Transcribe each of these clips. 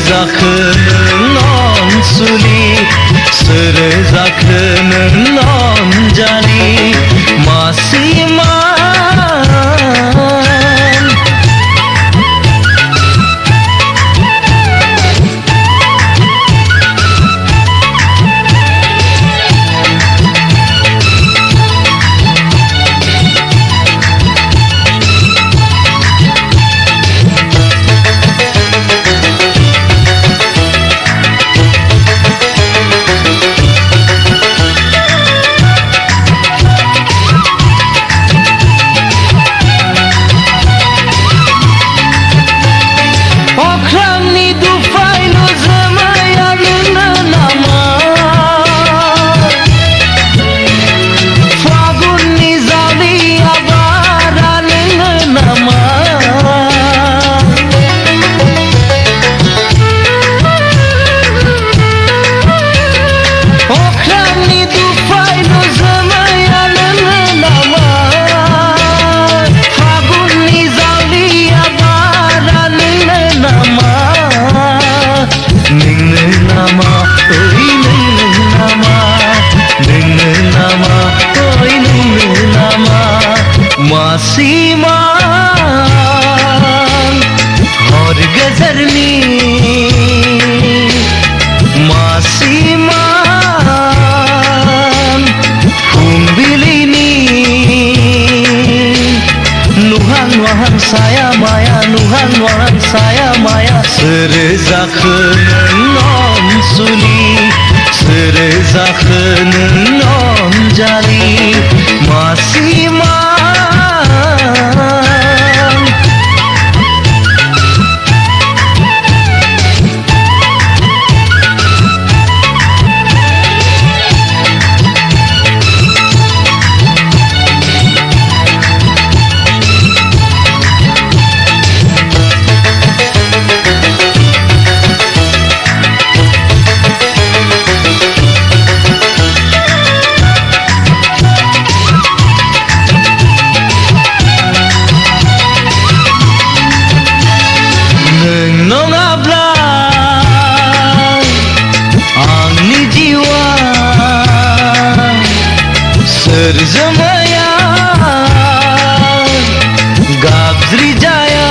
जाखोन अनसुलि सोरो जाखोन अनजालि मासिमान मासिमान हर गजरनी मासिमान फुंबिलिनी नुहान वाहान साया माया नुहान वाहान साया माया सोरो जाखोन अनसुलि सोरो जाखोन Anjali मासिमान Serzemaya Gabzri jaya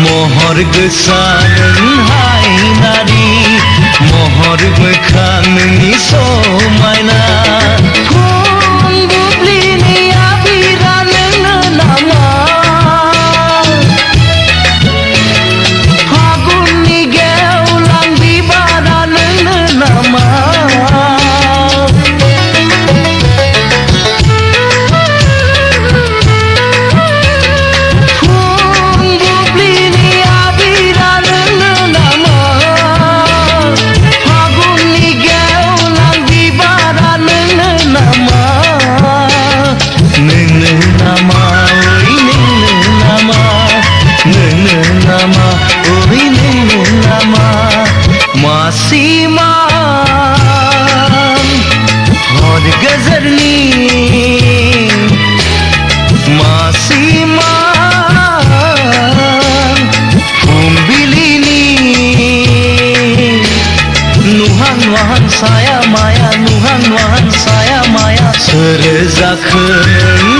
Mohor gesan hai nari Mohor bekhan ni somaina Kun bubli ni abiran nama Hagun ni geulang bibaran nama मासिमान हर गजरनी मासिमान फुंबिलिनी नुहान वाहान साया माया नुहान वाहान साया माया सोरो जाखोन